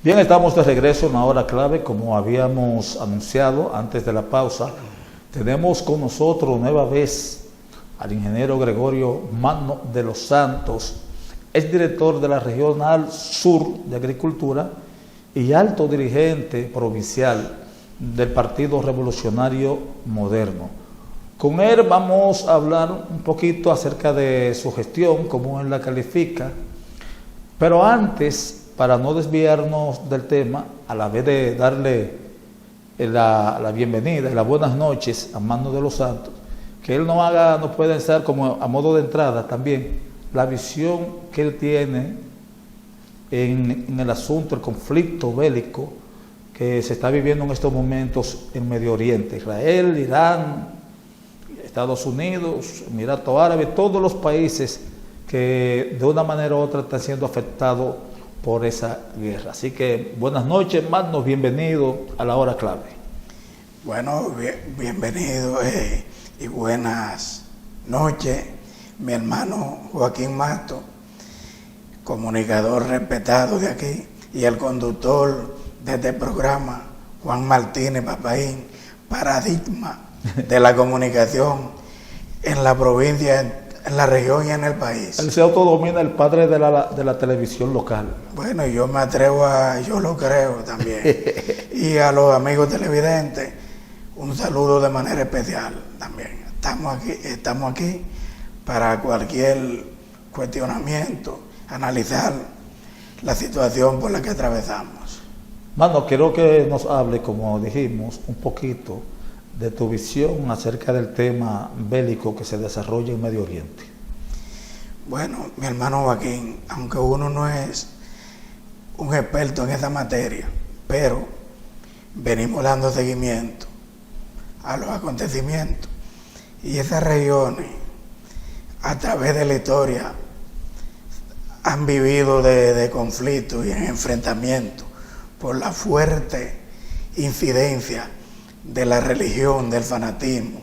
Bien, estamos de regreso en una hora clave, como habíamos anunciado antes de la pausa. Tenemos con nosotros nueva vez al ingeniero Gregorio Magno de los Santos, es director de la Regional Sur de Agricultura y alto dirigente provincial del Partido Revolucionario Moderno. Con él vamos a hablar un poquito acerca de su gestión, cómo él la califica, pero antes, para no desviarnos del tema, a la vez de darle la bienvenida y las buenas noches a Magno de los Santos, que él nos puede ser como a modo de entrada también la visión que él tiene en el asunto, el conflicto bélico que se está viviendo en estos momentos en Medio Oriente. Israel, Irán, Estados Unidos, Emiratos Árabes, todos los países que de una manera u otra están siendo afectados por esa guerra. Así que buenas noches, Magno, bienvenido a la hora clave. Bueno, bienvenido y buenas noches, mi hermano Joaquín Mato, comunicador respetado de aquí, y el conductor de este programa, Juan Martínez Papaín, paradigma de la comunicación en la provincia, en la región y en el país. Él se autodomina el padre de la televisión local. Bueno, yo me atrevo yo lo creo también. Y a los amigos televidentes, un saludo de manera especial también. Estamos aquí para cualquier cuestionamiento, analizar la situación por la que atravesamos. Magno, quiero que nos hable, como dijimos, un poquito de tu visión acerca del tema bélico que se desarrolla en Medio Oriente. Bueno, mi hermano Joaquín, aunque uno no es un experto en esa materia, pero venimos dando seguimiento a los acontecimientos, y esas regiones a través de la historia han vivido de conflictos y enfrentamientos por la fuerte incidencia de la religión, del fanatismo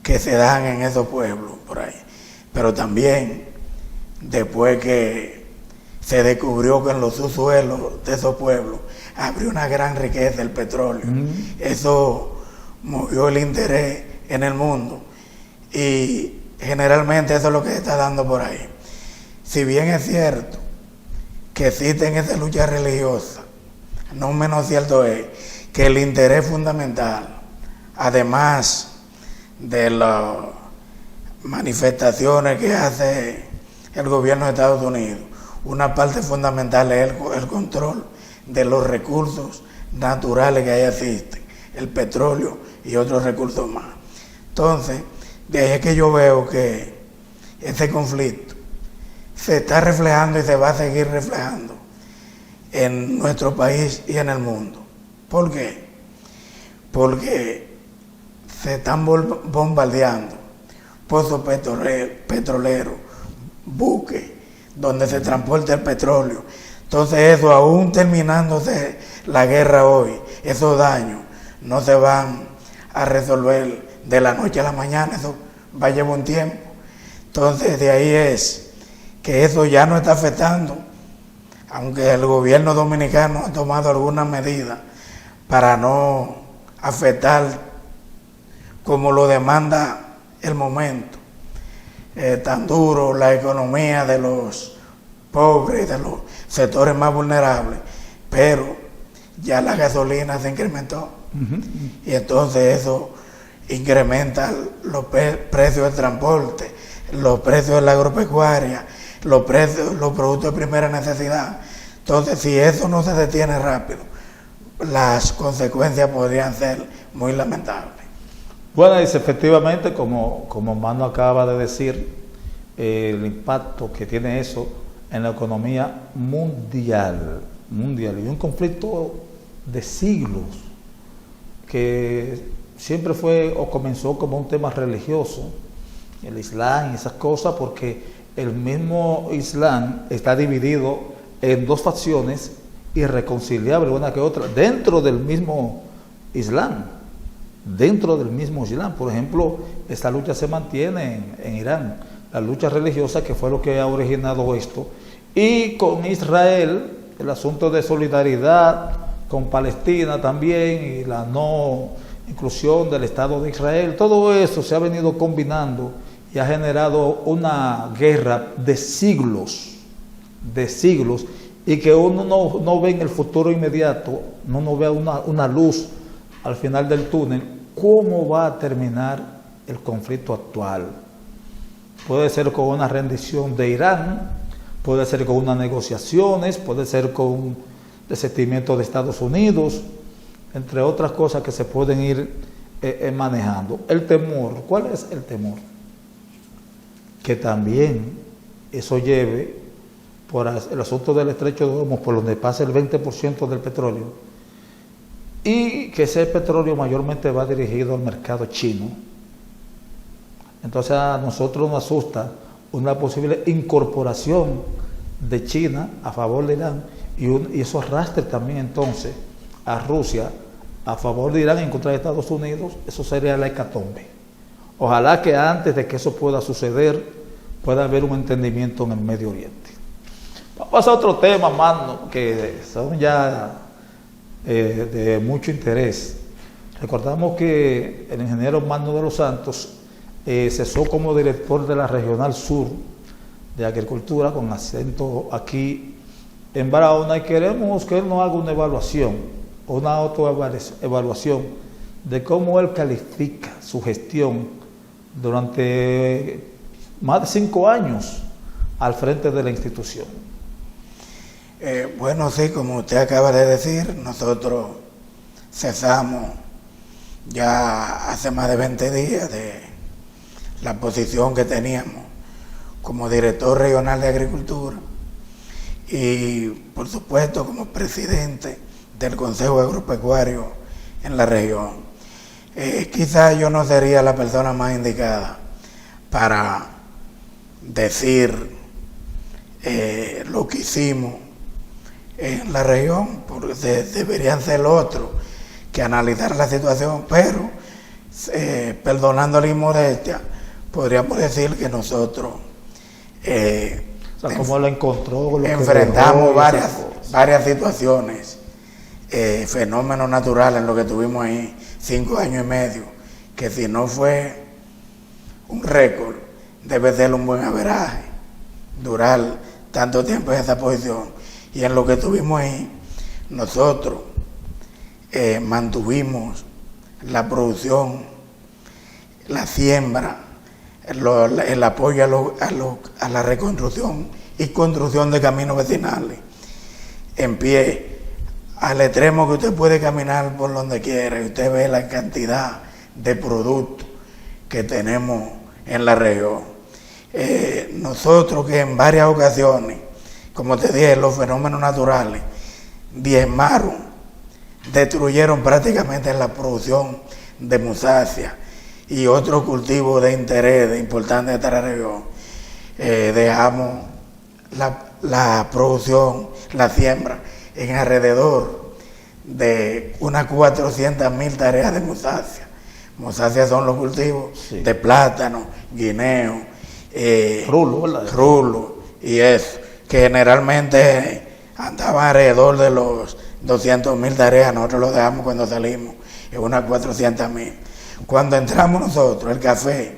que se dan en esos pueblos por ahí. Pero también después que se descubrió que en los subsuelos de esos pueblos habría una gran riqueza, el petróleo. Eso movió el interés en el mundo, y generalmente eso es lo que se está dando por ahí. Si bien es cierto que existen esas luchas religiosas, no menos cierto es que el interés fundamental, además de las manifestaciones que hace el gobierno de Estados Unidos, una parte fundamental es el control de los recursos naturales que ahí existen, el petróleo y otros recursos más. Entonces, de ahí es que yo veo que ese conflicto se está reflejando y se va a seguir reflejando en nuestro país y en el mundo. ¿Por qué? Porque se están bombardeando pozos petroleros, buques donde se transporta el petróleo. Entonces eso, aún terminándose la guerra hoy, esos daños no se van a resolver de la noche a la mañana, eso va a llevar un tiempo. Entonces de ahí es que eso ya no está afectando, aunque el gobierno dominicano ha tomado algunas medidas para no afectar como lo demanda el momento tan duro, la economía de los pobres, de los sectores más vulnerables, pero ya la gasolina se incrementó. Y entonces eso incrementa los precios del transporte, los precios de la agropecuaria, los productos de primera necesidad. Entonces, si eso no se detiene rápido, las consecuencias podrían ser muy lamentables. Bueno, efectivamente, como Magno acaba de decir, el impacto que tiene eso en la economía mundial, y un conflicto de siglos que siempre fue o comenzó como un tema religioso, el Islam y esas cosas, porque el mismo Islam está dividido en dos facciones irreconciliables una que otra dentro del mismo Islam. Por ejemplo, esta lucha se mantiene en Irán, la lucha religiosa, que fue lo que ha originado esto, y con Israel el asunto de solidaridad con Palestina también y la no inclusión del Estado de Israel, todo eso se ha venido combinando y ha generado una guerra de siglos, y que uno no ve en el futuro inmediato, no ve una luz al final del túnel, cómo va a terminar el conflicto actual. Puede ser con una rendición de Irán, puede ser con unas negociaciones, puede ser con un desistimiento de Estados Unidos, entre otras cosas que se pueden ir manejando. El temor, ¿cuál es el temor? Que también eso lleve por el asunto del estrecho de Hormuz, por donde pasa el 20% del petróleo, y que ese petróleo mayormente va dirigido al mercado chino. Entonces a nosotros nos asusta una posible incorporación de China a favor de Irán y eso arrastre también entonces a Rusia a favor de Irán en contra de Estados Unidos. Eso sería la hecatombe. Ojalá que antes de que eso pueda suceder pueda haber un entendimiento en el Medio Oriente. Vamos a otro tema, mano, que son ya de mucho interés. Recordamos que el ingeniero Magno de los Santos cesó como director de la Regional Sur de Agricultura, con acento aquí en Barahona, y queremos que él nos haga una evaluación, una autoevaluación de cómo él califica su gestión durante más de 5 años al frente de la institución. Bueno, sí, como usted acaba de decir, nosotros cesamos ya hace más de 20 días de la posición que teníamos como director regional de Agricultura y, por supuesto, como presidente del Consejo Agropecuario en la región. Quizás yo no sería la persona más indicada para decir lo que hicimos en la región, porque deberían ser otros que analizar la situación, pero perdonando la inmodestia, podríamos decir que nosotros ¿cómo lo encontró? Enfrentamos varias situaciones, fenómenos naturales en lo que tuvimos ahí 5 años y medio, que si no fue un récord, debe ser un buen averaje, durar tanto tiempo en esa posición. Y en lo que tuvimos ahí, nosotros mantuvimos la producción, la siembra, el apoyo a la reconstrucción y construcción de caminos vecinales en pie, al extremo que usted puede caminar por donde quiera y usted ve la cantidad de productos que tenemos en la región. Nosotros que en varias ocasiones, como te dije, los fenómenos naturales diezmaron, destruyeron prácticamente la producción de musácea y otros cultivos de interés importante de esta región. Dejamos la producción, la siembra, en alrededor de unas 400,000 tareas de musácea. Musácea son los cultivos de plátano, guineo, rulo y eso, que generalmente andaban alrededor de los 200,000 tareas. Nosotros lo dejamos cuando salimos en unas 400,000. Cuando entramos nosotros, el café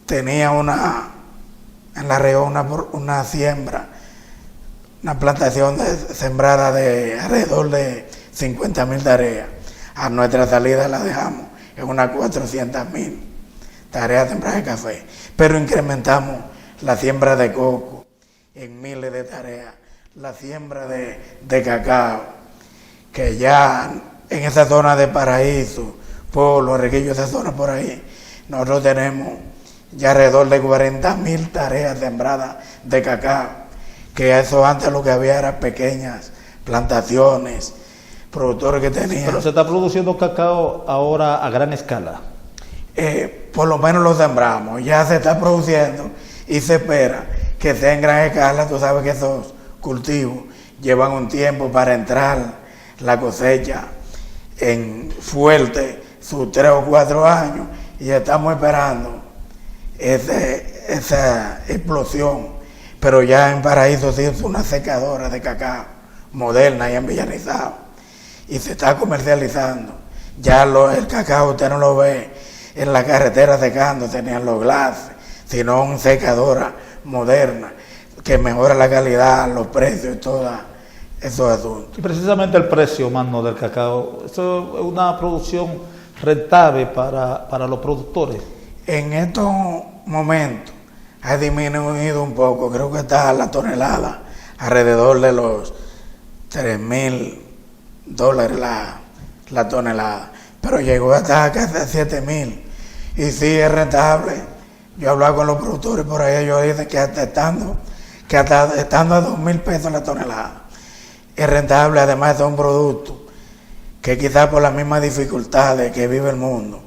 tenía en la región una siembra, una plantación sembrada de alrededor de 50,000 tareas. A nuestra salida la dejamos en unas 400,000 tareas sembradas de café, pero incrementamos la siembra de coco en miles de tareas, la siembra de cacao, que ya en esa zona de Paraíso, Polo, Reguillo, esa zona por ahí, nosotros tenemos ya alrededor de 40,000 tareas sembradas de cacao, que eso antes lo que había eran pequeñas plantaciones, productores que tenían. Pero se está produciendo cacao ahora a gran escala. Por lo menos lo sembramos, ya se está produciendo y se espera que sea en gran escala. Tú sabes que esos cultivos llevan un tiempo para entrar la cosecha en fuerte, sus 3 o 4 años, y estamos esperando esa explosión. Pero ya en Paraíso sí es una secadora de cacao Moderna y en Villanizado, y se está comercializando. Ya el cacao usted no lo ve en la carretera secando, tenían los glases, sino una secadora moderna que mejora la calidad, los precios y todos esos asuntos. Y precisamente el precio, mano, del cacao, eso es una producción rentable para los productores. En estos momentos ha disminuido un poco, creo que está la tonelada alrededor de los $3,000 la tonelada, pero llegó hasta casi a 7,000, y sí es rentable. Yo he hablado con los productores por ahí, ellos dicen que hasta estando a 2,000 pesos la tonelada es rentable. Además de un producto que quizás por las mismas dificultades que vive el mundo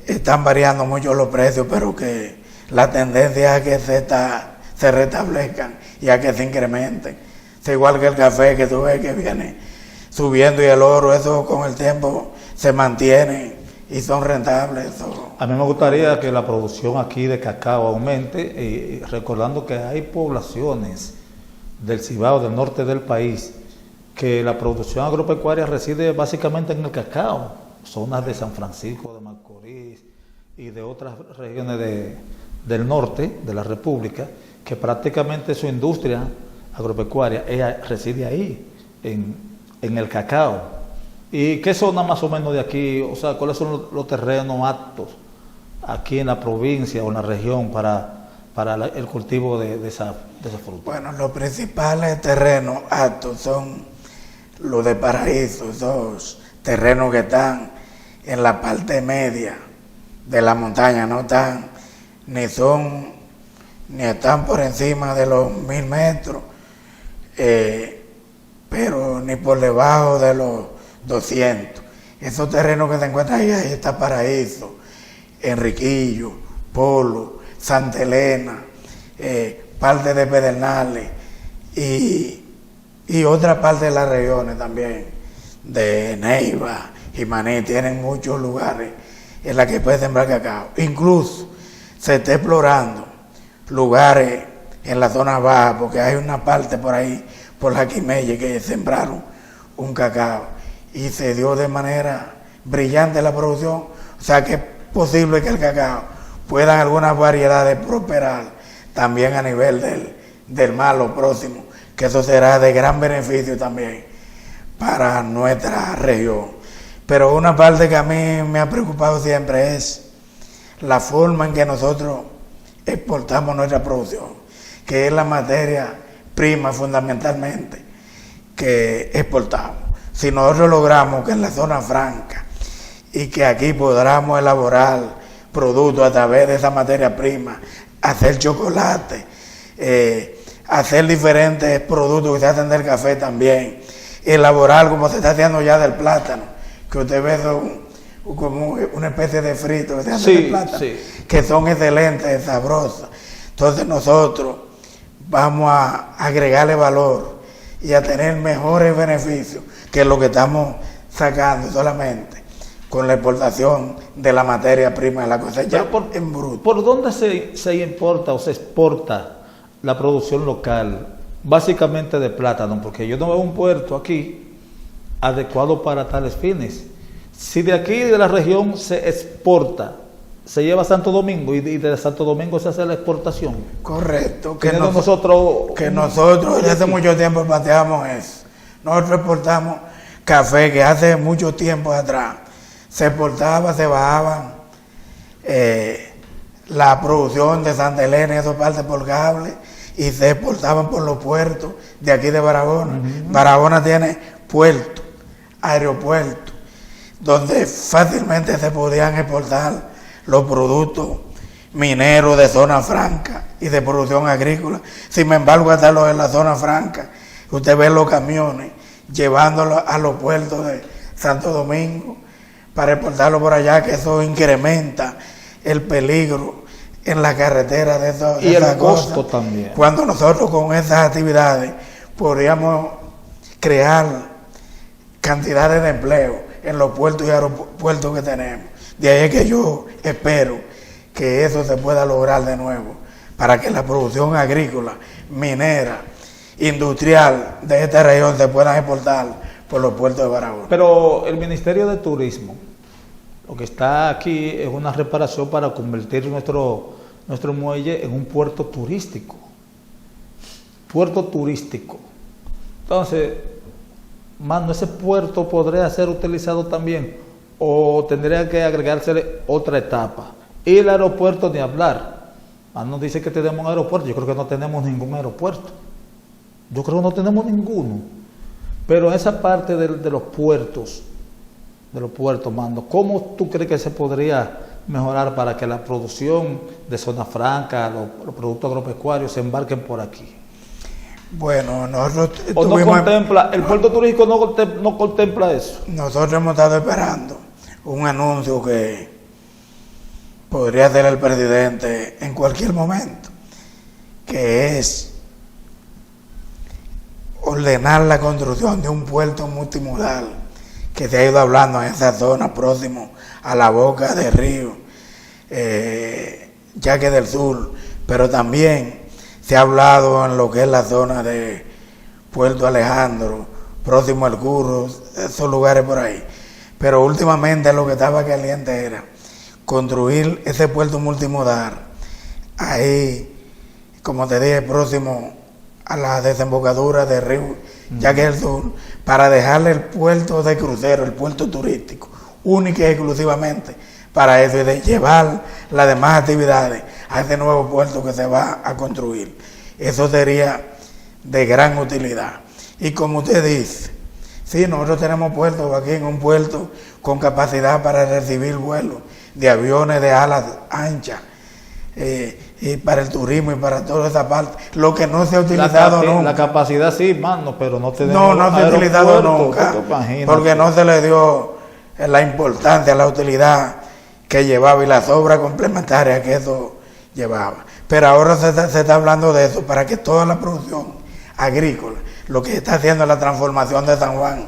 están variando mucho los precios, pero que la tendencia es que se restablezcan y a que se incrementen. Es igual que el café, que tú ves que viene subiendo, y el oro, eso con el tiempo se mantiene y son rentables. A mí me gustaría que la producción aquí de cacao aumente, recordando que hay poblaciones del Cibao, del norte del país, que la producción agropecuaria reside básicamente en el cacao, zonas de San Francisco de Macorís y de otras regiones del norte de la República, que prácticamente su industria agropecuaria reside ahí, en el cacao. ¿Y qué zona más o menos de aquí, o sea, cuáles son los terrenos aptos aquí en la provincia o en la región para el cultivo de esa fruta? Bueno, los principales terrenos aptos son los de Paraíso, esos terrenos que están en la parte media de la montaña, no están ni están por encima de los 1,000 metros, pero ni por debajo de los 200. Esos terrenos que se encuentran ahí está Paraíso, Enriquillo, Polo, Santa Elena, parte de Pedernales y otra parte de las regiones también, de Neiva y Maní. Tienen muchos lugares en los que puede sembrar cacao. Incluso se está explorando lugares en la zona baja, porque hay una parte por ahí, por la Quimelle, que sembraron un cacao y se dio de manera brillante la producción. O sea que es posible que el cacao pueda en algunas variedades prosperar también a nivel del mar, lo próximo, que eso será de gran beneficio también para nuestra región. Pero una parte que a mí me ha preocupado siempre es la forma en que nosotros exportamos nuestra producción, que es la materia prima fundamentalmente que exportamos. Si nosotros logramos que en la zona franca y que aquí podamos elaborar productos a través de esa materia prima, hacer chocolate, hacer diferentes productos que se hacen del café también, elaborar como se está haciendo ya del plátano, que usted ve como una especie de frito que se hace del plátano, que son excelentes, sabrosas. Entonces nosotros vamos a agregarle valor y a tener mejores beneficios que lo que estamos sacando solamente con la exportación de la materia prima de la cosecha en bruto. ¿Por dónde se importa o se exporta la producción local, básicamente de plátano? Porque yo no veo un puerto aquí adecuado para tales fines. Si de aquí, de la región, se exporta, se lleva a Santo Domingo y de Santo Domingo se hace la exportación. Correcto. Que nosotros desde hace mucho tiempo planteamos eso. Nosotros exportamos café que hace mucho tiempo atrás se exportaba, se bajaban la producción de Santa Elena y esas partes por cable y se exportaban por los puertos de aquí de Barahona. Barahona tiene puertos, aeropuertos, donde fácilmente se podían exportar los productos mineros de zona franca y de producción agrícola. Sin embargo, hasta los de la zona franca, usted ve los camiones llevándolos a los puertos de Santo Domingo para exportarlo por allá, que eso incrementa el peligro en la carretera de esas y el costo también. Cuando nosotros con esas actividades podríamos crear cantidades de empleo en los puertos y aeropuertos que tenemos. De ahí es que yo espero que eso se pueda lograr de nuevo, para que la producción agrícola, minera industrial de esta región se puedan exportar por los puertos de Barahona. Pero el Ministerio de Turismo, lo que está aquí es una reparación para convertir nuestro muelle en un puerto turístico. Puerto turístico. Entonces, mano, ese puerto podría ser utilizado también o tendría que agregarse otra etapa. Y el aeropuerto ni hablar. Mano dice que tenemos un aeropuerto, yo creo que no tenemos ningún aeropuerto. Yo creo que no tenemos ninguno. Pero esa parte de los puertos, mano, ¿cómo tú crees que se podría mejorar para que la producción de zona franca, los productos agropecuarios se embarquen por aquí? Bueno, nosotros ¿O no contempla, el puerto turístico no contempla eso? Nosotros hemos estado esperando un anuncio que podría hacer el presidente en cualquier momento, que es ordenar la construcción de un puerto multimodal que se ha ido hablando en esa zona próximo a la boca del río Yaque del Sur, pero también se ha hablado en lo que es la zona de Puerto Alejandro, próximo al Curro, esos lugares por ahí. Pero últimamente lo que estaba caliente era construir ese puerto multimodal ahí, como te dije, próximo a la desembocadura del río Yaque del Sur, para dejarle el puerto de crucero, el puerto turístico, única y exclusivamente para eso, y de llevar las demás actividades a ese nuevo puerto que se va a construir. Eso sería de gran utilidad. Y como usted dice, sí, nosotros tenemos puertos aquí, en un puerto con capacidad para recibir vuelos de aviones de alas anchas, y para el turismo y para toda esa parte, lo que no se ha utilizado nunca. La capacidad sí, mano, pero no tenemos no se ha utilizado nunca, porque no se le dio la importancia, la utilidad que llevaba y las obras complementarias que eso llevaba. Pero ahora se está hablando de eso para que toda la producción agrícola, lo que está haciendo la transformación de San Juan,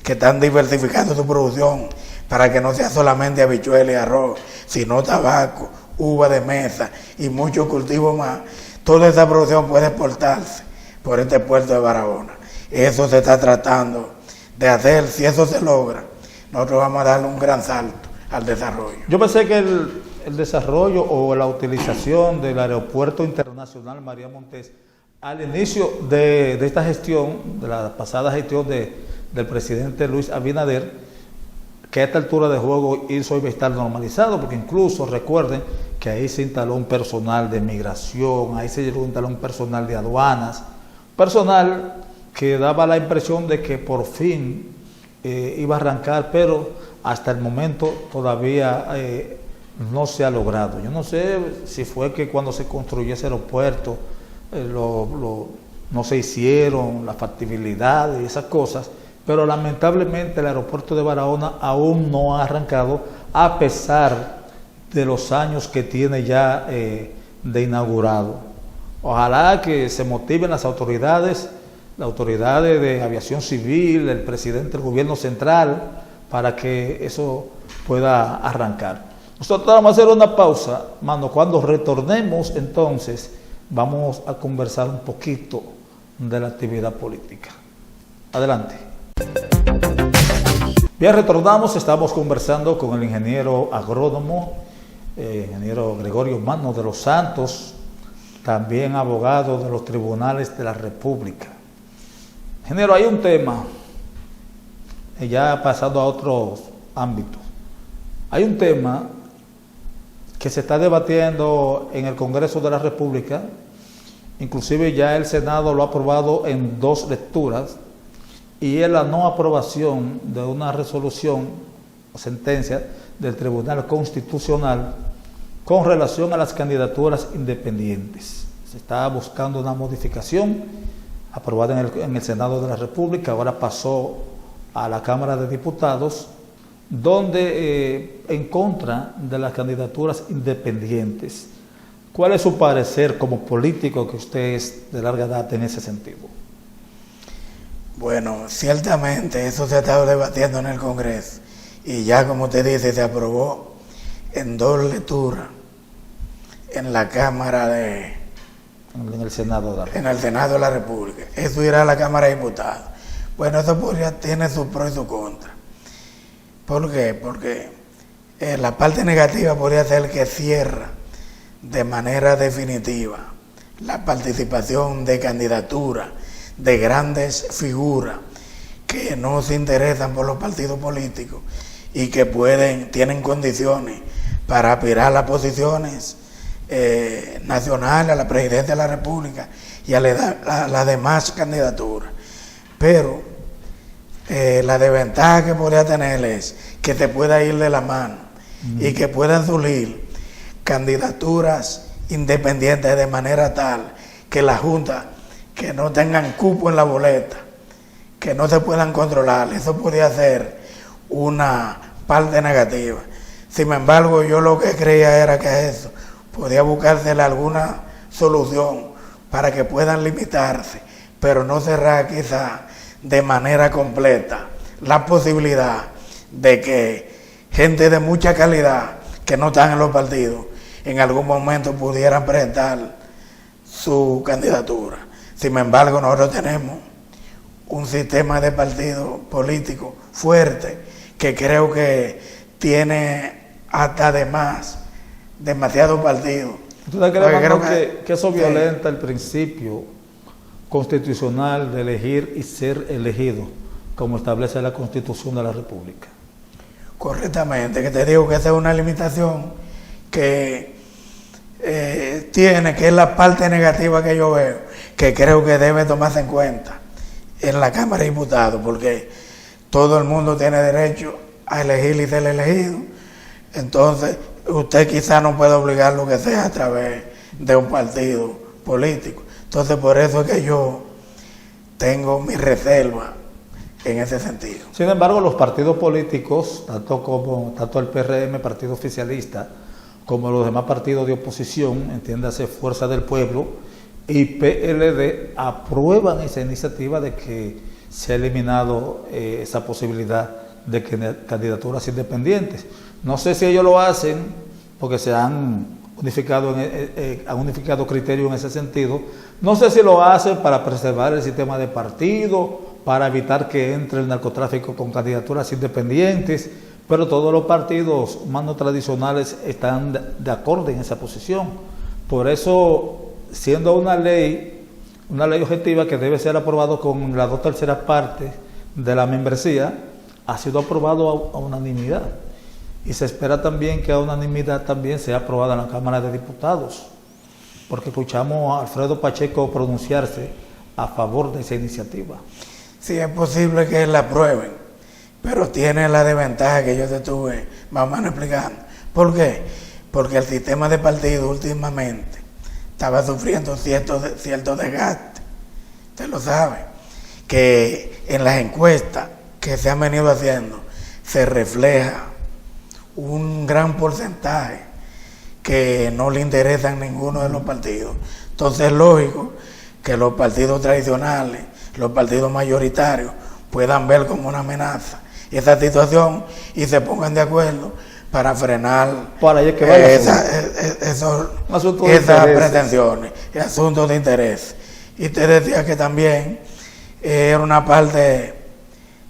que están diversificando su producción para que no sea solamente habichuelas y arroz, sino tabaco, uva de mesa y muchos cultivos más. Toda esa producción puede exportarse por este puerto de Barahona. Eso se está tratando de hacer. Si eso se logra, nosotros vamos a darle un gran salto al desarrollo. Yo pensé que el desarrollo o la utilización del aeropuerto internacional María Montés al inicio de esta gestión, de la pasada gestión del presidente Luis Abinader, que a esta altura de juego eso iba a estar normalizado, porque incluso recuerden que ahí se instaló un personal de migración, ahí se instaló un personal de aduanas, personal que daba la impresión de que por fin iba a arrancar, pero hasta el momento todavía no se ha logrado. Yo no sé si fue que cuando se construyó ese aeropuerto no se hicieron la factibilidad y esas cosas, pero lamentablemente el aeropuerto de Barahona aún no ha arrancado, a pesar de los años que tiene ya de inaugurado. Ojalá que se motiven las autoridades de aviación civil, el presidente del gobierno central, para que eso pueda arrancar. Nosotros vamos a hacer una pausa, mano. Cuando retornemos, entonces, vamos a conversar un poquito de la actividad política. Adelante. Bien, retornamos, estamos conversando con el ingeniero agrónomo, ingeniero Gregorio Mano de los Santos, también abogado de los tribunales de la República. Ingeniero, hay un tema, ya pasando a otros ámbitos, hay un tema que se está debatiendo en el Congreso de la República, inclusive ya el Senado lo ha aprobado en 2 lecturas, y es la no aprobación de una resolución o sentencia del Tribunal Constitucional con relación a las candidaturas independientes. Se está buscando una modificación aprobada en el Senado de la República, ahora pasó a la Cámara de Diputados, donde en contra de las candidaturas independientes. ¿Cuál es su parecer como político, que usted es de larga edad en ese sentido? Bueno, ciertamente eso se ha estado debatiendo en el Congreso y ya, como usted dice, se aprobó en 2 lecturas en la Cámara de en el Senado de la República. En el Senado de la República. Eso irá a la Cámara de Diputados. Bueno, eso tiene sus pros y sus contras. ¿Por qué? Porque la parte negativa podría ser que cierra de manera definitiva la participación de candidaturas de grandes figuras que no se interesan por los partidos políticos y que tienen condiciones para aspirar a las posiciones nacionales, a la presidencia de la República y a las demás candidaturas. Pero la desventaja que podría tener es que se pueda ir de la mano y que puedan surgir candidaturas independientes de manera tal que la Junta, que no tengan cupo en la boleta, que no se puedan controlar. Eso podría ser una parte negativa. Sin embargo, yo lo que creía era que a eso podía buscársele alguna solución para que puedan limitarse, pero no cerrar quizá de manera completa la posibilidad de que gente de mucha calidad que no están en los partidos en algún momento pudieran presentar su candidatura. Sin embargo, nosotros tenemos un sistema de partido político fuerte que creo que tiene hasta demasiados partidos. ¿Usted cree que eso violenta el principio constitucional de elegir y ser elegido, como establece la Constitución de la República? Correctamente, que te digo que esa es una limitación que tiene, que es la parte negativa que yo veo, que creo que debe tomarse en cuenta en la Cámara de Diputados, porque todo el mundo tiene derecho a elegir y ser elegido. Entonces, usted quizá no puede obligar lo que sea a través de un partido político. Entonces, por eso es que yo tengo mi reserva en ese sentido. Sin embargo, los partidos políticos, tanto el PRM, partido oficialista, como los demás partidos de oposición, entiéndase Fuerza del Pueblo y PLD, aprueban esa iniciativa de que se ha eliminado esa posibilidad de candidaturas independientes. No sé si ellos lo hacen porque se han unificado criterios en ese sentido. No sé si lo hacen para preservar el sistema de partido, para evitar que entre el narcotráfico con candidaturas independientes, pero todos los partidos más no tradicionales están de acuerdo en esa posición. Por eso, siendo una ley objetiva que debe ser aprobado con las 2/3 partes de la membresía, ha sido aprobado a unanimidad. Y se espera también que a unanimidad también sea aprobada en la Cámara de Diputados, porque escuchamos a Alfredo Pacheco pronunciarse a favor de esa iniciativa. Sí, es posible que la aprueben, pero tiene la desventaja que yo te estuve más o menos explicando. ¿Por qué? Porque el sistema de partido últimamente estaba sufriendo cierto desgaste. Usted lo sabe, que en las encuestas que se han venido haciendo se refleja un gran porcentaje que no le interesa en ninguno de los partidos. Entonces es lógico que los partidos tradicionales, los partidos mayoritarios, puedan ver como una amenaza esa situación y se pongan de acuerdo para frenar esas pretensiones y asuntos de interés. Y te decía que también era una parte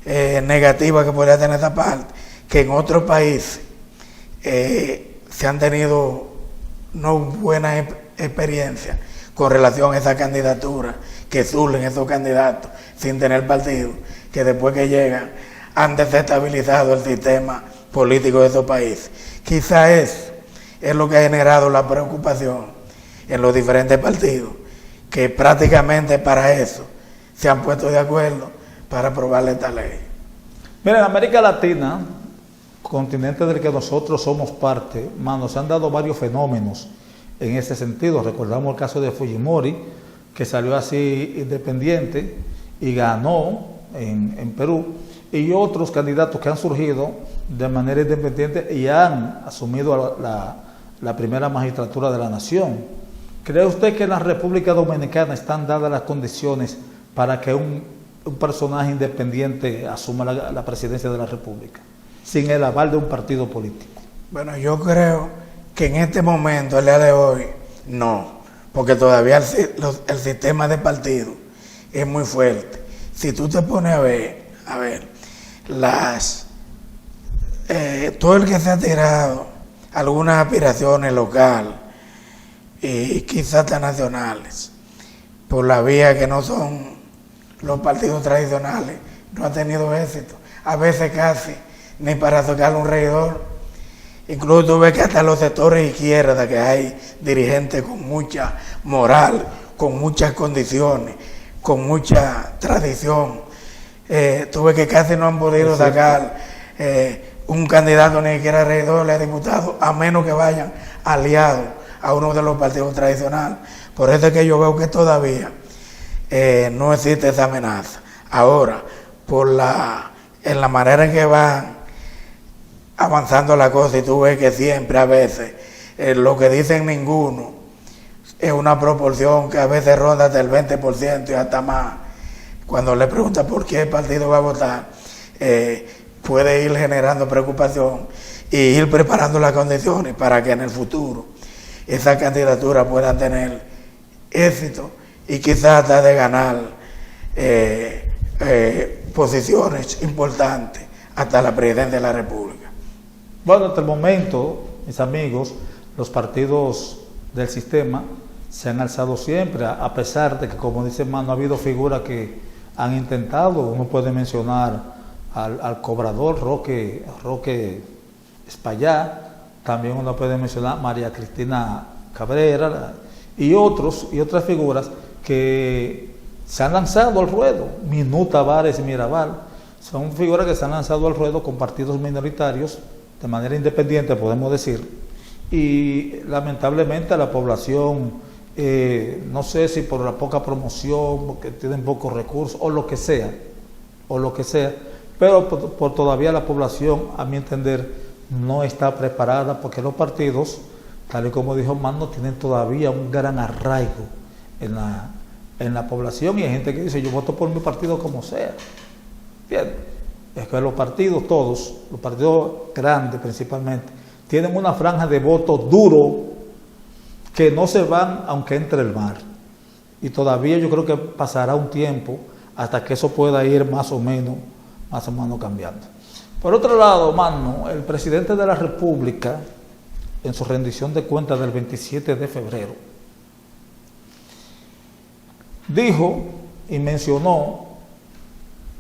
negativa que podría tener esa parte, que en otros países se han tenido no buenas experiencias con relación a esa candidatura, que surgen esos candidatos sin tener partido, que después que llegan han desestabilizado el sistema político de esos países. Quizá eso es lo que ha generado la preocupación en los diferentes partidos, que prácticamente para eso se han puesto de acuerdo para aprobar esta ley. Mira, en América Latina, continente del que nosotros somos parte, se han dado varios fenómenos en ese sentido. Recordamos el caso de Fujimori, que salió así independiente y ganó en Perú, y otros candidatos que han surgido de manera independiente y han asumido la primera magistratura de la nación. ¿Cree usted que en la República Dominicana están dadas las condiciones para que un personaje independiente asuma la presidencia de la República, sin el aval de un partido político? Bueno, yo creo que en este momento, el día de hoy, no. porque todavía el sistema de partido es muy fuerte. Si tú te pones a ver todo el que se ha tirado algunas aspiraciones locales y quizás hasta nacionales, por la vía que no son los partidos tradicionales, no ha tenido éxito. A veces casi ni para tocar un regidor. Incluso tú ves que hasta los sectores izquierda, que hay dirigentes con mucha moral, con muchas condiciones, con mucha tradición, tú ves que casi no han podido sacar un candidato ni siquiera regidor ni diputado, a menos que vayan aliados a uno de los partidos tradicionales. Por eso es que yo veo que todavía no existe esa amenaza. Ahora, en la manera en que van avanzando la cosa, y tú ves que siempre a veces lo que dicen ninguno es una proporción que a veces ronda hasta el 20% y hasta más. Cuando le preguntan por qué el partido va a votar, puede ir generando preocupación y ir preparando las condiciones para que en el futuro esa candidatura pueda tener éxito y quizás hasta de ganar posiciones importantes hasta la presidencia de la República. Bueno, hasta el momento, mis amigos, los partidos del sistema se han alzado siempre, a pesar de que, como dice Mano, ha habido figuras que han intentado. Uno puede mencionar al cobrador Roque Espaillá, también uno puede mencionar a María Cristina Cabrera y otras figuras que se han lanzado al ruedo. Minú Tavares y Mirabal son figuras que se han lanzado al ruedo con partidos minoritarios de manera independiente, podemos decir, y lamentablemente la población, no sé si por la poca promoción, porque tienen pocos recursos o lo que sea, pero por todavía la población, a mi entender, no está preparada, porque los partidos, tal y como dijo Mano, tienen todavía un gran arraigo en la población, y hay gente que dice: yo voto por mi partido como sea. Bien, es que los partidos todos, los partidos grandes principalmente, tienen una franja de voto duro que no se van aunque entre el mar, y todavía yo creo que pasará un tiempo hasta que eso pueda ir más o menos cambiando. Por otro lado, Mano, el presidente de la República, en su rendición de cuentas del 27 de febrero, dijo y mencionó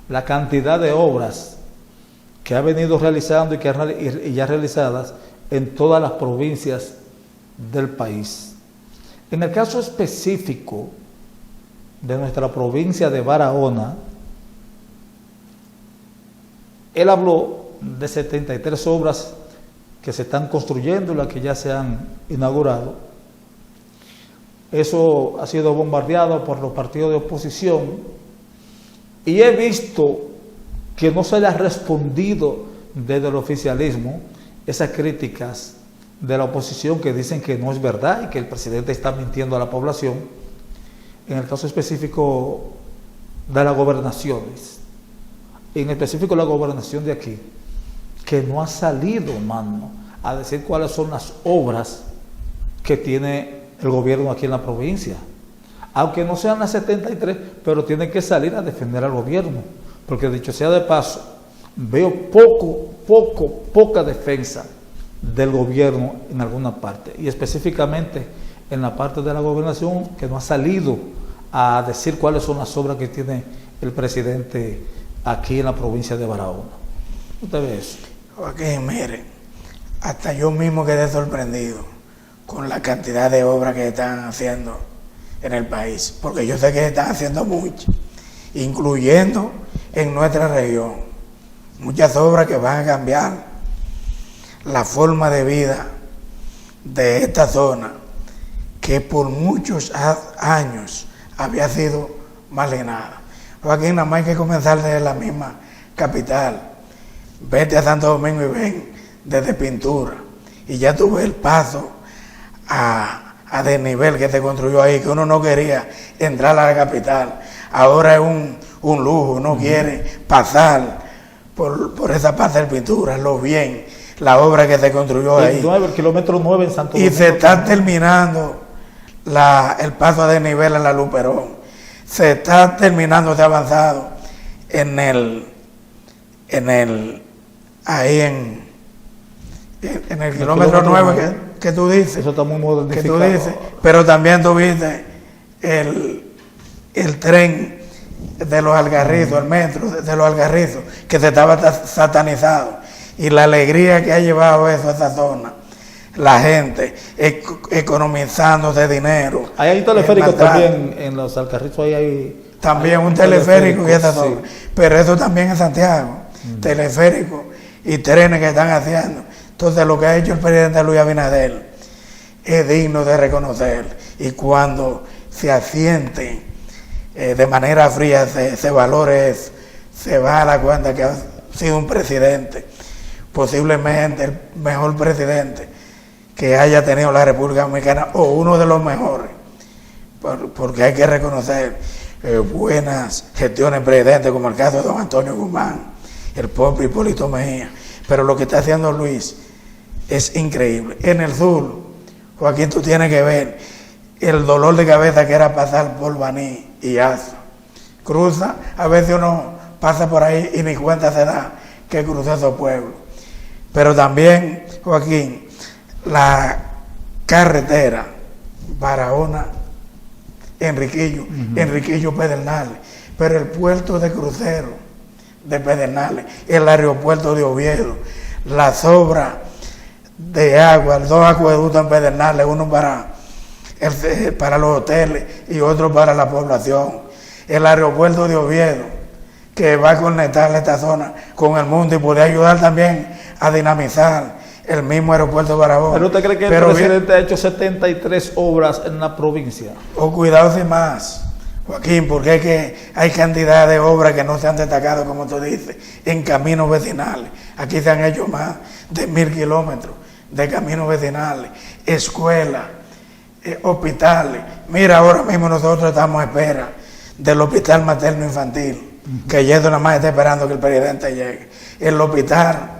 la cantidad de obras que ha venido realizando y ya realizadas en todas las provincias del país. En el caso específico de nuestra provincia de Barahona, él habló de 73 obras que se están construyendo y las que ya se han inaugurado. Eso ha sido bombardeado por los partidos de oposición, y he visto que no se le ha respondido desde el oficialismo esas críticas de la oposición que dicen que no es verdad y que el presidente está mintiendo a la población. En el caso específico de las gobernaciones, en específico la gobernación de aquí, que no ha salido, Mano, a decir cuáles son las obras que tiene el gobierno aquí en la provincia, aunque no sean las 73, pero tienen que salir a defender al gobierno, porque dicho sea de paso, veo poca defensa del gobierno en alguna parte, y específicamente en la parte de la gobernación, que no ha salido a decir cuáles son las obras que tiene el presidente aquí en la provincia de Barahona. ¿Usted ve eso? Joaquín, mire, hasta yo mismo quedé sorprendido con la cantidad de obras que están haciendo en el país, porque yo sé que están haciendo muchas, incluyendo en nuestra región, muchas obras que van a cambiar la forma de vida de esta zona, que por muchos años había sido marginada. Joaquín, nada más hay que comenzar desde la misma capital. Vete a Santo Domingo y ven desde Pintura, y ya tú ves el paso a desnivel que se construyó ahí, que uno no quería entrar a la capital. Ahora es un lujo, uno quiere pasar por esa parte de Pintura, lo bien, la obra que se construyó ahí. El kilómetro 9 en Santo Domingo. Y se está terminando el paso a desnivel en la Luperón. Se está terminando de avanzado ahí en el kilómetro 9 que tú dices. Eso está muy modernizado. Que tú dices, pero también tuviste el tren de los Algarrizos, el metro de los Algarrizos, que se estaba satanizado. Y la alegría que ha llevado eso a esa zona. La gente economizando de dinero. Ahí hay un teleférico también en los Alcarrizos, ahí hay... También un teleférico y esa zona. Sí. Pero eso también en Santiago. Teleférico y trenes que están haciendo. Entonces lo que ha hecho el presidente Luis Abinader es digno de reconocer. Y cuando se asiente de manera fría se valore eso, se va a la cuenta que ha sido un presidente, posiblemente el mejor presidente que haya tenido la República Dominicana, o uno de los mejores, porque hay que reconocer buenas gestiones presidentes, como el caso de don Antonio Guzmán, el propio Hipólito Mejía, pero lo que está haciendo Luis es increíble. En el sur, Joaquín, tú tienes que ver el dolor de cabeza que era pasar por Baní y Aza. Cruza, a veces uno pasa por ahí y ni cuenta se da que cruzó esos pueblos. Pero también, Joaquín, la carretera Barahona, Enriquillo, Enriquillo Pedernales, pero el puerto de crucero de Pedernales, el aeropuerto de Oviedo, las obras de agua, 2 acueductos en Pedernales, uno para los hoteles y otro para la población, el aeropuerto de Oviedo, que va a conectar esta zona con el mundo y puede ayudar también a dinamizar el mismo aeropuerto de Barahona. ¿Pero usted cree que el presidente ha hecho 73 obras en la provincia? Cuidado sin más, Joaquín, porque es que hay cantidad de obras que no se han destacado, como tú dices, en caminos vecinales. Aquí se han hecho más de 1000 kilómetros de caminos vecinales, escuelas, hospitales. Mira, ahora mismo nosotros estamos a espera del hospital materno infantil, que ya nada más está esperando que el presidente llegue. El hospital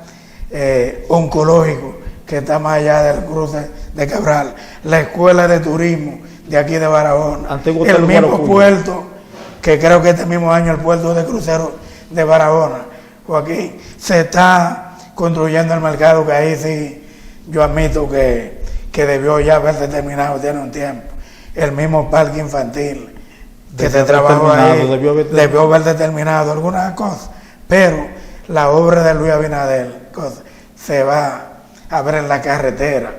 oncológico que está más allá del cruce de Cabral, la escuela de turismo de aquí de Barahona, el mismo puerto, que creo que este mismo año el puerto de cruceros de Barahona, Joaquín, se está construyendo el mercado, que ahí sí yo admito que debió ya haberse terminado, tiene un tiempo. El mismo parque infantil que se trabajó ahí, debió haberse terminado algunas cosas, pero la obra de Luis Abinader se va a ver en la carretera.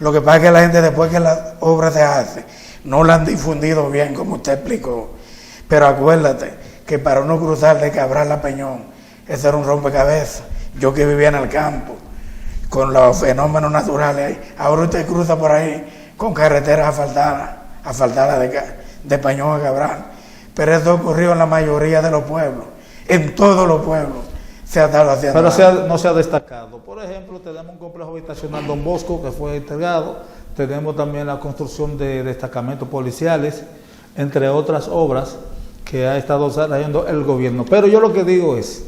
Lo que pasa es que la gente, después que la obra se hace, no la han difundido bien, como usted explicó. Pero acuérdate que para uno cruzar de Cabral a Peñón, ese era un rompecabezas. Yo que vivía en el campo, con los fenómenos naturales ahí, ahora usted cruza por ahí con carreteras asfaltadas de Peñón a Cabral. Pero eso ocurrió en la mayoría de los pueblos, en todos los pueblos. Pero no se ha destacado. Por ejemplo, tenemos un complejo habitacional Don Bosco que fue entregado, tenemos también la construcción de destacamentos policiales, entre otras obras que ha estado trayendo el gobierno. Pero yo lo que digo es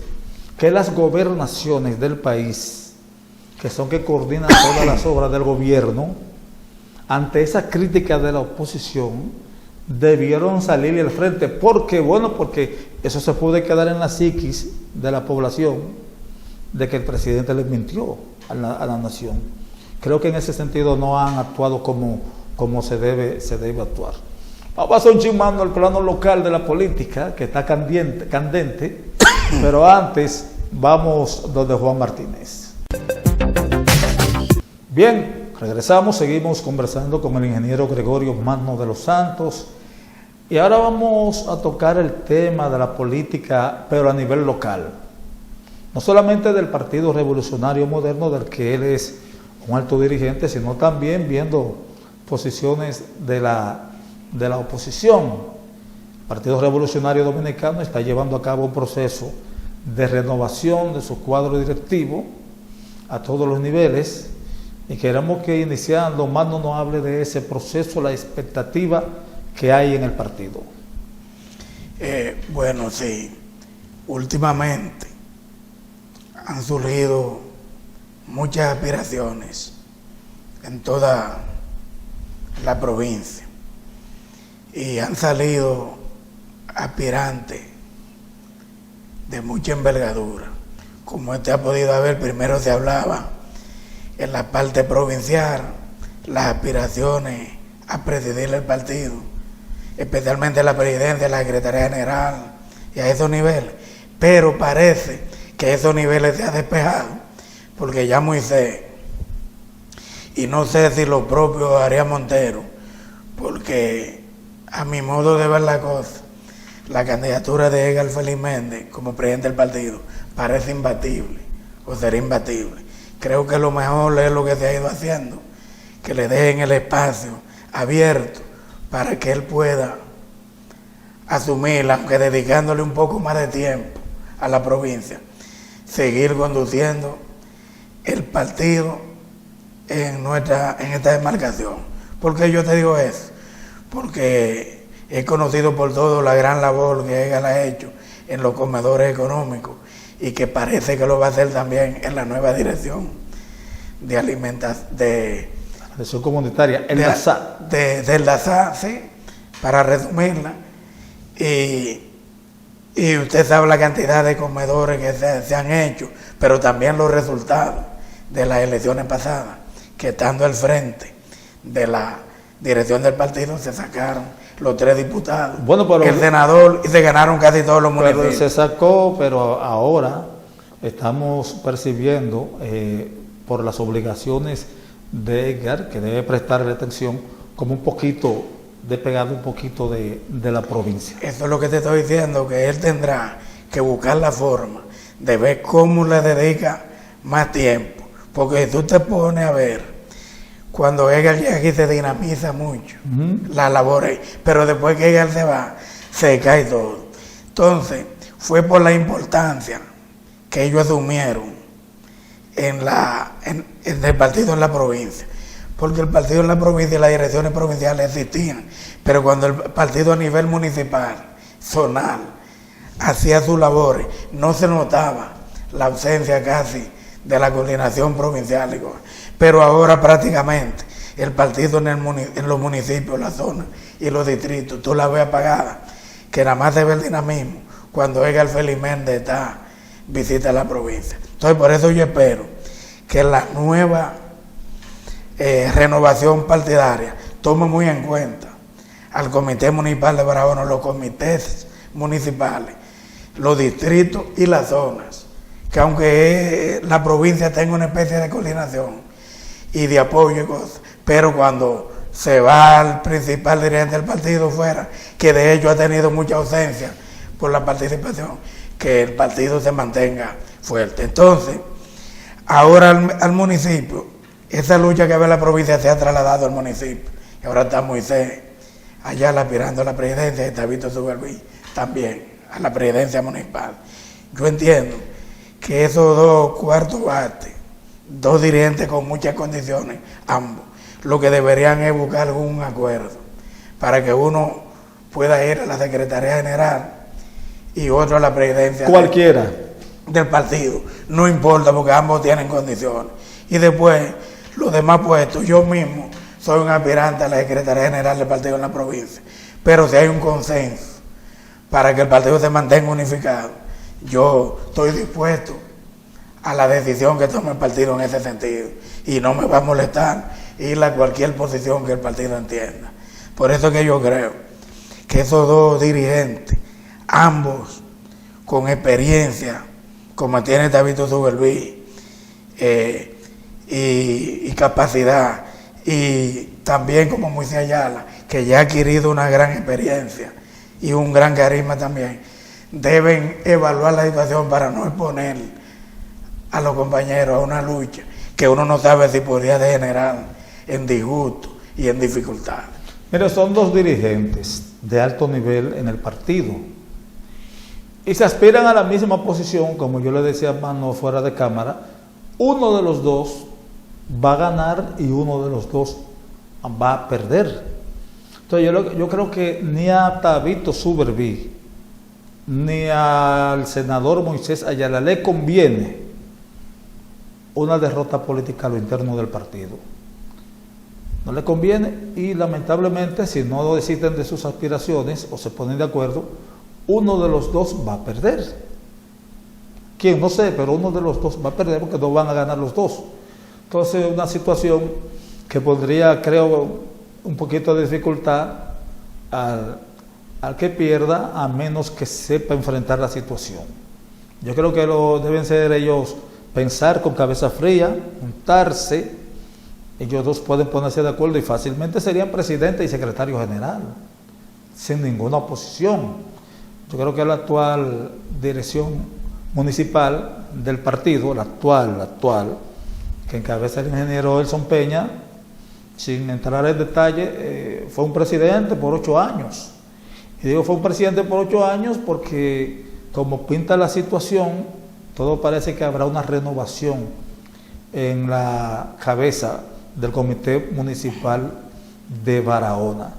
que las gobernaciones del país, que son que coordinan todas las obras del gobierno, ante esa crítica de la oposición, debieron salir al frente. Porque eso se puede quedar en la psiquis de la población, de que el presidente les mintió a la nación. Creo que en ese sentido no han actuado como se debe actuar. Vamos a hacer un chimando al plano local de la política, que está candente, pero antes vamos donde Juan Martínez. Bien, regresamos, seguimos conversando con el ingeniero Gregorio Magno de los Santos, y ahora vamos a tocar el tema de la política, pero a nivel local. No solamente del Partido Revolucionario Moderno, del que él es un alto dirigente, sino también viendo posiciones de la oposición. El Partido Revolucionario Dominicano está llevando a cabo un proceso de renovación de su cuadro directivo a todos los niveles, y queremos que iniciando Magno nos hable de ese proceso, la expectativa que hay en el partido. Bueno, sí, últimamente han surgido muchas aspiraciones en toda la provincia y han salido aspirantes de mucha envergadura. Como usted ha podido ver, primero se hablaba en la parte provincial, las aspiraciones a presidir el partido, especialmente la presidencia, la secretaría general y a esos niveles. Pero parece que esos niveles se han despejado, porque ya Moisés, y no sé si lo propio Arias Montero, porque a mi modo de ver la cosa, la candidatura de Edgar Félix Méndez como presidente del partido parece imbatible, o será imbatible. Creo que lo mejor es lo que se ha ido haciendo, que le dejen el espacio abierto para que él pueda asumir, aunque dedicándole un poco más de tiempo a la provincia, seguir conduciendo el partido en esta demarcación. ¿Por qué yo te digo eso? Porque he conocido por todo la gran labor que Edgar ha hecho en los comedores económicos y que parece que lo va a hacer también en la nueva dirección de alimentación, de dirección comunitaria, el DASA. Del DASA, sí, para resumirla. Y usted sabe la cantidad de comedores que se han hecho, pero también los resultados de las elecciones pasadas, que estando al frente de la dirección del partido se sacaron los 3 diputados, bueno, pero el senador, y se ganaron casi todos los municipios. Se sacó, pero ahora estamos percibiendo por las obligaciones de Edgar, que debe prestarle atención, como un poquito despegado un poquito de la provincia. Eso es lo que te estoy diciendo, que él tendrá que buscar la forma de ver cómo le dedica más tiempo, porque si tú te pones a ver, cuando Edgar llega aquí se dinamiza mucho la labor, pero después que Edgar se va, se cae todo. Entonces, fue por la importancia que ellos asumieron en el partido en la provincia, porque el partido en la provincia y las direcciones provinciales existían, pero cuando el partido a nivel municipal, zonal, hacía sus labores, no se notaba la ausencia casi de la coordinación provincial. Pero ahora prácticamente el partido en los municipios, la zona y los distritos, tú la ves apagada, que nada más se ve el dinamismo cuando Edgar Félix Méndez visita la provincia. Entonces por eso yo espero que la nueva renovación partidaria tome muy en cuenta al Comité Municipal de Barahona, los comités municipales, los distritos y las zonas, que aunque la provincia tenga una especie de coordinación y de apoyo y cosas, pero cuando se va al principal dirigente del partido fuera, que de hecho ha tenido mucha ausencia por la participación, que el partido se mantenga fuerte. Entonces, ahora al municipio, esa lucha que ve la provincia se ha trasladado al municipio, y ahora está Moisés allá aspirando a la presidencia, y está Víctor Suberví también a la presidencia municipal. Yo entiendo que esos 2 cuartos bates, 2 dirigentes con muchas condiciones, ambos, lo que deberían es buscar algún acuerdo para que uno pueda ir a la Secretaría General y otro a la presidencia cualquiera del partido, no importa, porque ambos tienen condiciones. Y después, los demás puestos, yo mismo soy un aspirante a la Secretaría General del partido en la provincia, pero si hay un consenso para que el partido se mantenga unificado, yo estoy dispuesto a la decisión que tome el partido en ese sentido, y no me va a molestar ir a cualquier posición que el partido entienda. Por eso que yo creo que esos 2 dirigentes, ambos con experiencia, como tiene David Suberví, y capacidad, y también como Moisés Ayala, que ya ha adquirido una gran experiencia y un gran carisma también, deben evaluar la situación para no exponer a los compañeros a una lucha que uno no sabe si podría degenerar en disgusto y en dificultad. Mira, son 2 dirigentes de alto nivel en el partido y se aspiran a la misma posición, como yo le decía a Mano fuera de cámara. Uno de los 2 va a ganar y uno de los 2 va a perder. Entonces yo creo que ni a Tabito Suberví ni al senador Moisés Ayala le conviene una derrota política a lo interno del partido. no le conviene, y lamentablemente si no desisten de sus aspiraciones o se ponen de acuerdo, uno de los dos va a perder. ¿Quién? No sé, pero uno de los dos va a perder porque no van a ganar los dos. Entonces una situación que pondría, creo, un poquito de dificultad al que pierda, a menos que sepa enfrentar la situación. Yo creo que deben ser ellos pensar con cabeza fría, juntarse, ellos dos pueden ponerse de acuerdo y fácilmente serían presidente y secretario general, sin ninguna oposición. Yo creo que la actual dirección municipal del partido, la actual, que encabeza el ingeniero Elson Peña, sin entrar en detalle, fue un presidente por 8 años. Y digo fue un presidente por 8 años porque, como pinta la situación, todo parece que habrá una renovación en la cabeza del Comité Municipal de Barahona.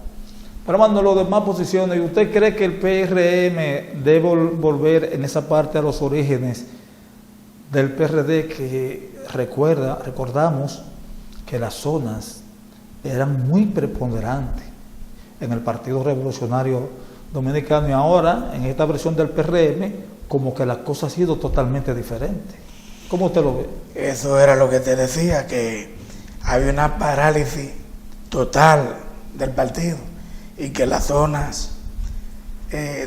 Pero mando las demás posiciones, ¿usted cree que el PRM debe volver en esa parte a los orígenes del PRD, que recordamos que las zonas eran muy preponderantes en el Partido Revolucionario Dominicano, y ahora en esta versión del PRM como que la cosa ha sido totalmente diferente? ¿Cómo usted lo ve? Eso era lo que te decía, que había una parálisis total del partido y que las zonas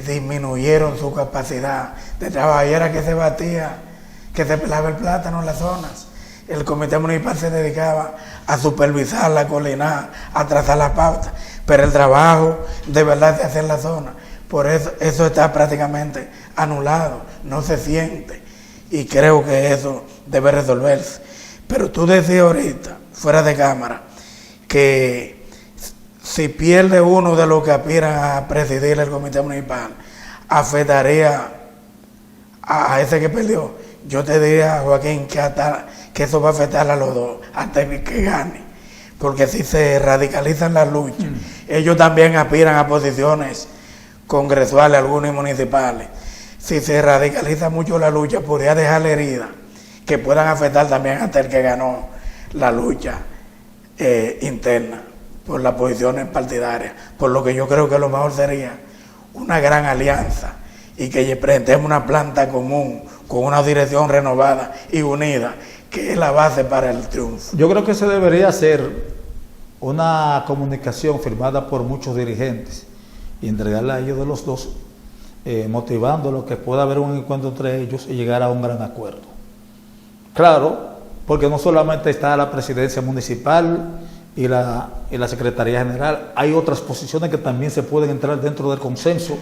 disminuyeron su capacidad de trabajar. Era que se batía, que se pelaba el plátano en las zonas. El comité municipal se dedicaba a supervisar, a coordinar, a trazar la pauta, pero el trabajo de verdad de hacer la zona, por eso está prácticamente anulado, no se siente, y creo que eso debe resolverse. Pero tú decías ahorita, fuera de cámara, que si pierde uno de los que aspiran a presidir el comité municipal, afectaría a ese que perdió. Yo te diría, Joaquín, que eso va a afectar a los dos hasta que gane, porque si se radicalizan las luchas, ellos también aspiran a posiciones congresuales, algunos municipales. Si se radicaliza mucho la lucha, podría dejar heridas que puedan afectar también hasta el que ganó la lucha interna por las posiciones partidarias. Por lo que yo creo que lo mejor sería una gran alianza y que presentemos una planta común con una dirección renovada y unida, que es la base para el triunfo. Yo creo que se debería hacer una comunicación firmada por muchos dirigentes y entregarla a ellos de los dos, motivándolos que pueda haber un encuentro entre ellos y llegar a un gran acuerdo. Claro, porque no solamente está la presidencia municipal y la Secretaría General, hay otras posiciones que también se pueden entrar dentro del consenso,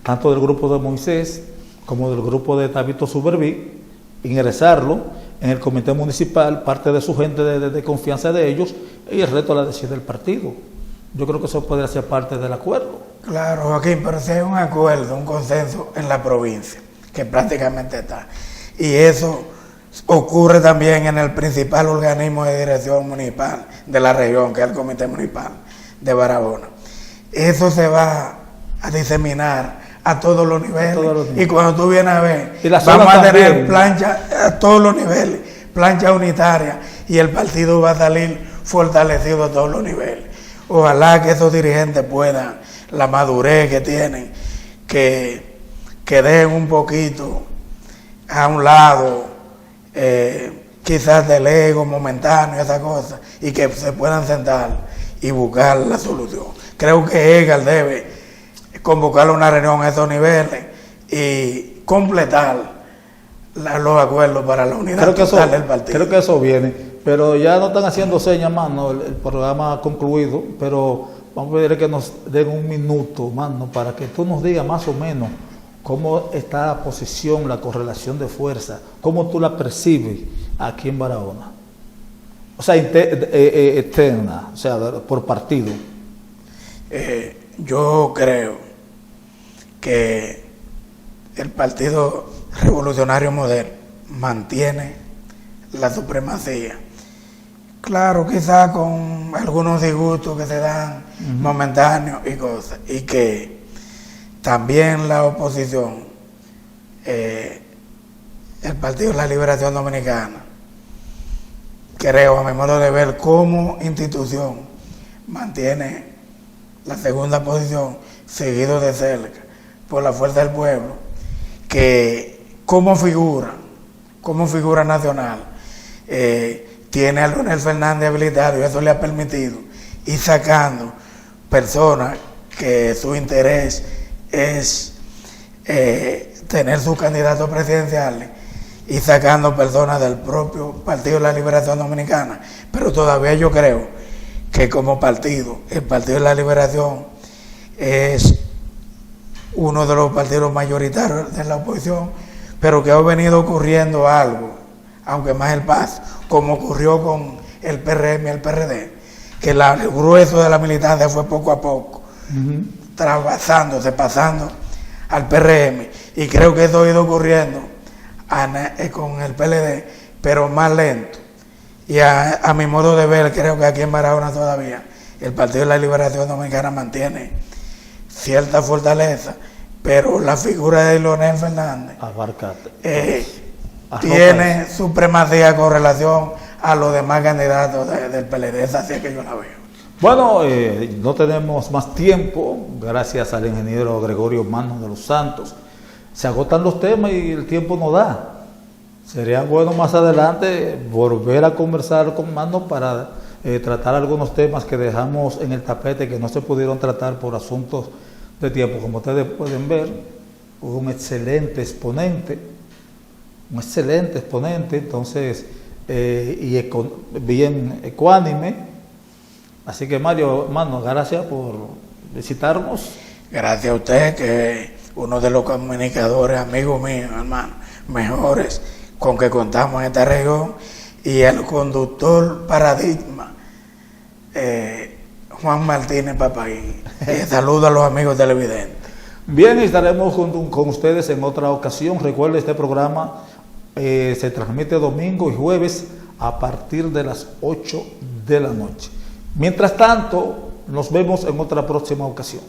tanto del grupo de Moisés como del grupo de Tabito Suberví, ingresarlo en el comité municipal, parte de su gente de confianza de ellos, y el resto la decide el partido. Yo creo que eso podría ser parte del acuerdo. Claro, Joaquín, pero si hay un acuerdo, un consenso en la provincia, que prácticamente está, y eso ocurre también en el principal organismo de dirección municipal de la región, que es el Comité Municipal de Barahona, eso se va a diseminar a todos los niveles. Y cuando tú vienes a ver, vamos a tener plancha a todos los niveles, plancha unitaria, y el partido va a salir fortalecido a todos los niveles. Ojalá que esos dirigentes puedan, la madurez que tienen, que dejen un poquito a un lado quizás del ego momentáneo, esa cosa, y que se puedan sentar y buscar la solución. Creo que Edgar debe convocar una reunión a esos niveles y completar los acuerdos para la unidad total del partido. Creo que eso viene, pero ya no están haciendo señas más, ¿no? El programa ha concluido, pero vamos a pedir que nos den un minuto, mano, para que tú nos digas más o menos cómo está la posición, la correlación de fuerza, cómo tú la percibes aquí en Barahona. O sea, externa, o sea, por partido. Yo creo que el Partido Revolucionario Moderno mantiene la supremacía. Claro, quizás con algunos disgustos que se dan momentáneos y cosas, y que también la oposición, el Partido de la Liberación Dominicana, creo, a mi modo de ver, como institución, mantiene la segunda posición, seguido de cerca por la Fuerza del Pueblo, que como figura nacional, tiene a Leonel Fernández habilitado, y eso le ha permitido ir sacando personas que su interés es tener sus candidatos presidenciales, y sacando personas del propio Partido de la Liberación Dominicana. Pero todavía yo creo que como partido, el Partido de la Liberación es uno de los partidos mayoritarios de la oposición, pero que ha venido ocurriendo algo, aunque más el paso, como ocurrió con el PRM y el PRD, que el grueso de la militancia fue poco a poco, trabasándose, pasando al PRM, y creo que eso ha ido ocurriendo con el PLD, pero más lento. Y a mi modo de ver, creo que aquí en Barahona todavía el Partido de la Liberación Dominicana mantiene cierta fortaleza, pero la figura de Leonel Fernández tiene supremacía con relación a los demás candidatos del PLD. Esa sí es que yo la veo. Bueno, no tenemos más tiempo, gracias al ingeniero Gregorio Manos de los Santos. Se agotan los temas y el tiempo no da. Sería bueno más adelante volver a conversar con Manos para tratar algunos temas que dejamos en el tapete, que no se pudieron tratar por asuntos de tiempo. Como ustedes pueden ver, un excelente exponente, entonces, bien ecuánime. Así que Manos, gracias por visitarnos. Gracias a usted, que uno de los comunicadores, amigos míos, hermano, mejores con que contamos en esta región, y el conductor paradigma, Juan Martínez Papaín. Saludo a los amigos televidentes. Bien, estaremos con ustedes en otra ocasión. Recuerde, este programa se transmite domingo y jueves a partir de las 8 de la noche. Mientras tanto, nos vemos en otra próxima ocasión.